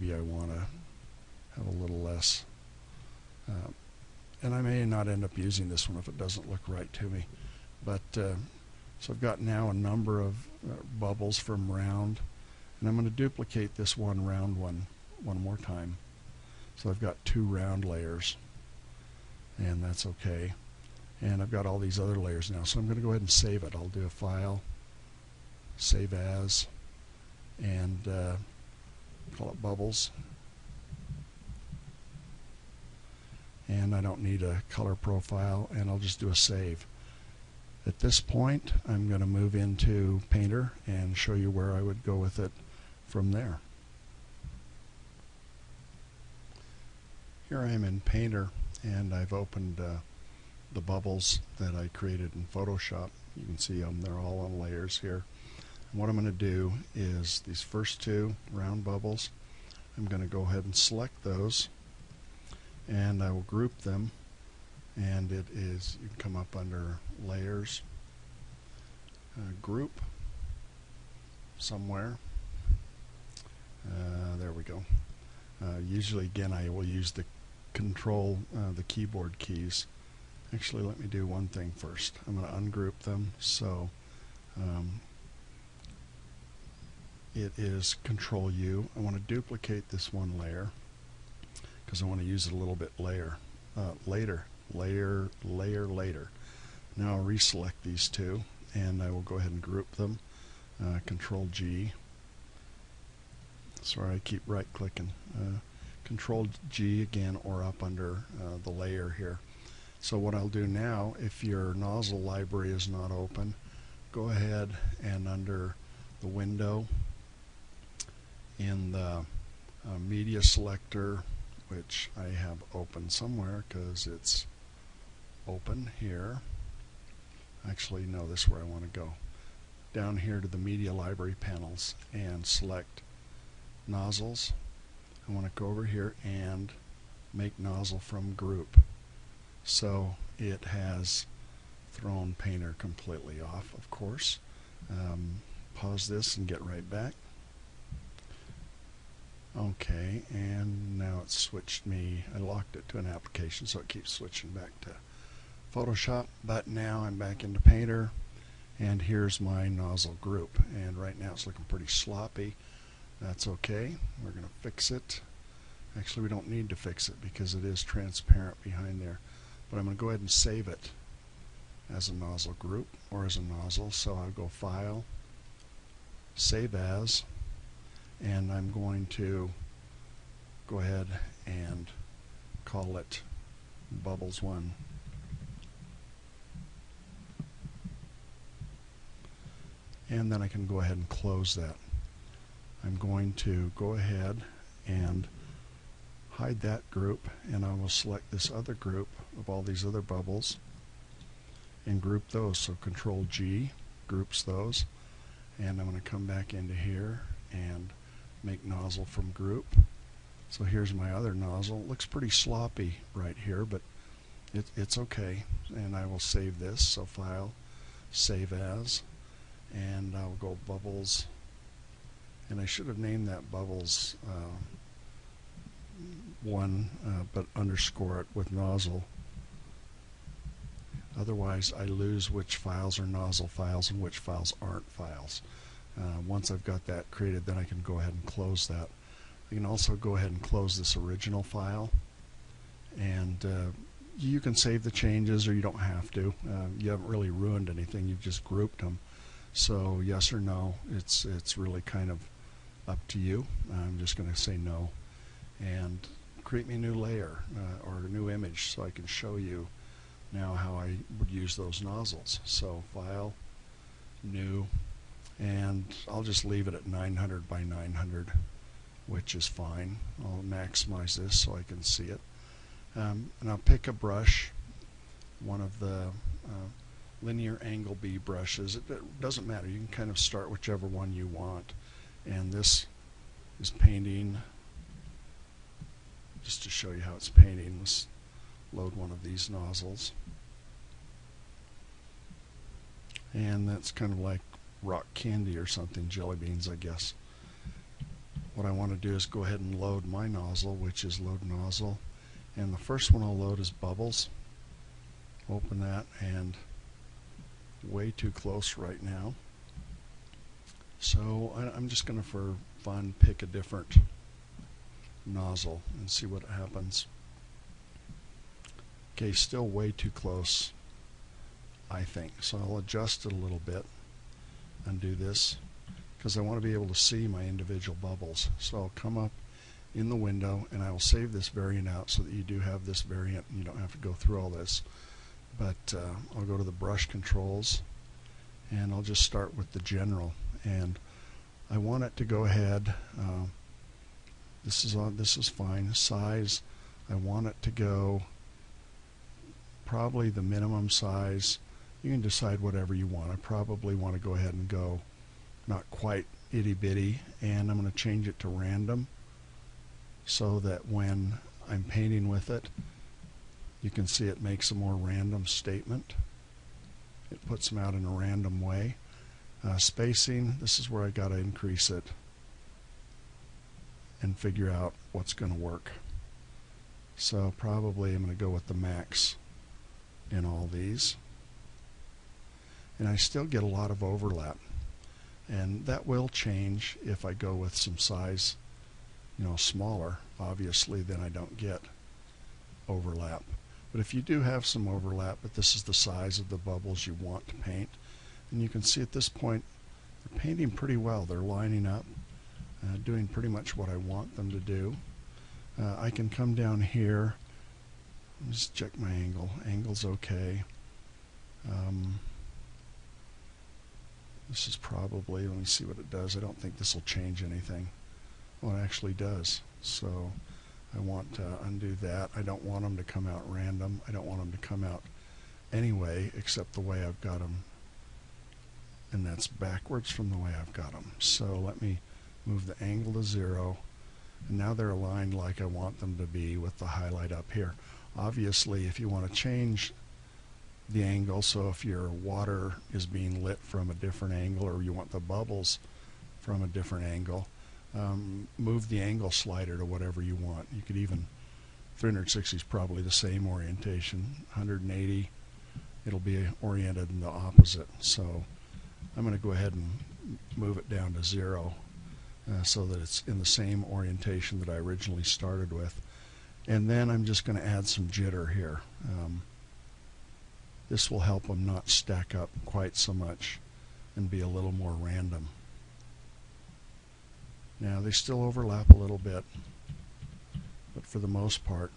maybe I want to have a little less. And I may not end up using this one if it doesn't look right to me. But so I've got now a number of bubbles from round, and I'm going to duplicate this one round one more time. So I've got 2 round layers, and that's okay. And I've got all these other layers now, so I'm going to go ahead and save it. I'll do a file, save as, and call it bubbles. And I don't need a color profile, and I'll just do a save. At this point, I'm going to move into Painter and show you where I would go with it from there. Here I am in Painter, and I've opened the bubbles that I created in Photoshop. You can see them, they're all on layers here. And what I'm going to do is these first 2 round bubbles, I'm going to go ahead and select those, and I will group them. And it is, you can come up under layers, group somewhere. There we go. Usually, again, I will use the control, the keyboard keys. Actually, let me do one thing first. I'm going to ungroup them. So it is Control U. I want to duplicate this one layer because I want to use it a little bit later. Layer. Now I'll reselect these 2, and I will go ahead and group them. Control G. Sorry, I keep right clicking. Control G again, or up under the layer here. So what I'll do now, if your nozzle library is not open, go ahead and under the window in the media selector, which I have open somewhere because it's open here. Actually, no, this is where I want to go. Down here to the media library panels and select nozzles. I want to go over here and make nozzle from group. So it has thrown Painter completely off, of course. Pause this and get right back. Okay, and now it's switched me. I locked it to an application, so it keeps switching back to Photoshop. But now I'm back into Painter, and here's my nozzle group. And right now it's looking pretty sloppy. That's okay. We're going to fix it. Actually, we don't need to fix it because it is transparent behind there. But I'm going to go ahead and save it as a nozzle group or as a nozzle. So I'll go File, Save As, and I'm going to go ahead and call it Bubbles 1. And then I can go ahead and close that. I'm going to go ahead and hide that group, and I will select this other group of all these other bubbles and group those. So Control G groups those, and I'm going to come back into here and make nozzle from group. So here's my other nozzle. It looks pretty sloppy right here, but it's okay. And I will save this. So File, Save As, and I'll go Bubbles, and I should have named that Bubbles 1, but underscore it with nozzle. Otherwise I lose which files are nozzle files and which files aren't files. Once I've got that created, then I can go ahead and close that. I can also go ahead and close this original file, and you can save the changes or you don't have to. You haven't really ruined anything, you've just grouped them. So yes or no, it's really kind of up to you. I'm just going to say no, and create me a new layer or a new image so I can show you now how I would use those nozzles. So File, New, and I'll just leave it at 900 by 900, which is fine. I'll maximize this so I can see it. And I'll pick a brush, one of the linear angle B brushes. It doesn't matter, you can kind of start whichever one you want. And this is painting. Just to show you how it's painting, let's load one of these nozzles. And that's kind of like rock candy or something, jelly beans, I guess. what I want to do is go ahead and load my nozzle, which is load nozzle, and the first one I'll load is bubbles. Open that, and way too close right now, so I'm just going to, for fun, pick a different nozzle and see what happens. Okay, still way too close, I think, so I'll adjust it a little bit, undo this, because I want to be able to see my individual bubbles. So I'll come up in the window and I will save this variant out so that you do have this variant and you don't have to go through all this. But I'll go to the brush controls and I'll just start with the general, and I want it to go ahead, this is fine. Size, I want it to go probably the minimum size. You can decide whatever you want. I probably want to go ahead and go not quite itty bitty, and I'm going to change it to random so that when I'm painting with it, you can see it makes a more random statement. It puts them out in a random way. Spacing, this is where I got to increase it and figure out what's going to work. So probably I'm going to go with the max in all these. And I still get a lot of overlap. And that will change if I go with some size, smaller. Obviously, then I don't get overlap. But if you do have some overlap, but this is the size of the bubbles you want to paint, and you can see at this point they're painting pretty well. They're lining up, doing pretty much what I want them to do. I can come down here, just check my angle. Angle's okay. This is probably, let me see what it does. I don't think this will change anything. Well, it actually does. So I want to undo that. I don't want them to come out random. I don't want them to come out anyway, except the way I've got them. And that's backwards from the way I've got them. So let me move the angle to 0. And now they're aligned like I want them to be with the highlight up here. Obviously, if you want to change the angle, so if your water is being lit from a different angle, or you want the bubbles from a different angle, move the angle slider to whatever you want. You could even, 360 is probably the same orientation. 180, it'll be oriented in the opposite. So I'm going to go ahead and move it down to 0 so that it's in the same orientation that I originally started with. And then I'm just going to add some jitter here. This will help them not stack up quite so much and be a little more random. Now they still overlap a little bit, but for the most part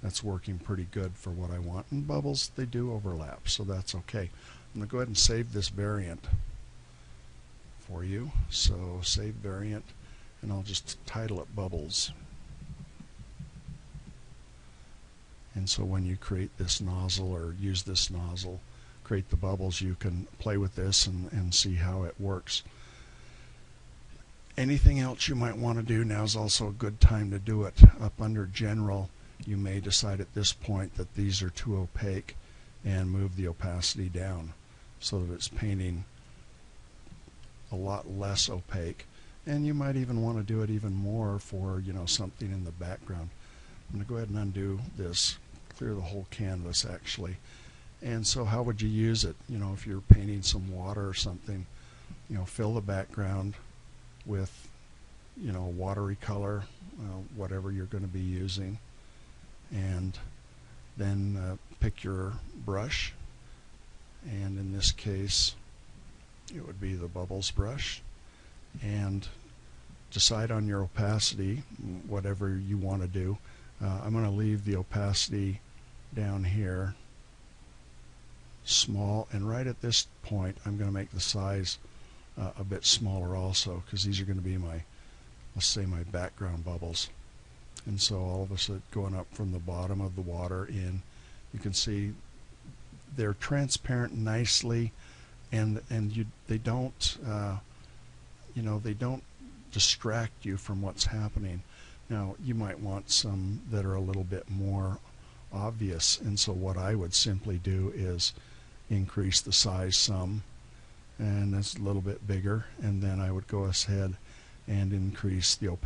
that's working pretty good for what I want. And bubbles, they do overlap, so that's okay. I'm going to go ahead and save this variant for you. So save variant, and I'll just title it bubbles. And so when you create this nozzle or use this nozzle, create the bubbles, you can play with this and see how it works. Anything else you might want to do, now is also a good time to do it. Up under general, you may decide at this point that these are too opaque and move the opacity down so that it's painting a lot less opaque. And you might even want to do it even more for something in the background. I'm going to go ahead and undo this, clear the whole canvas actually. And so how would you use it? If you're painting some water or something, fill the background with watery color, whatever you're going to be using, and then pick your brush, and in this case it would be the bubbles brush, and decide on your opacity, whatever you want to do. I'm going to leave the opacity down here small, and right at this point I'm going to make the size a bit smaller also, because these are going to be my, let's say, my background bubbles. And so all of a sudden, going up from the bottom of the water in, you can see they're transparent nicely, and they don't they don't distract you from what's happening. Now you might want some that are a little bit more obvious, and so what I would simply do is increase the size some, and that's a little bit bigger, and then I would go ahead and increase the opacity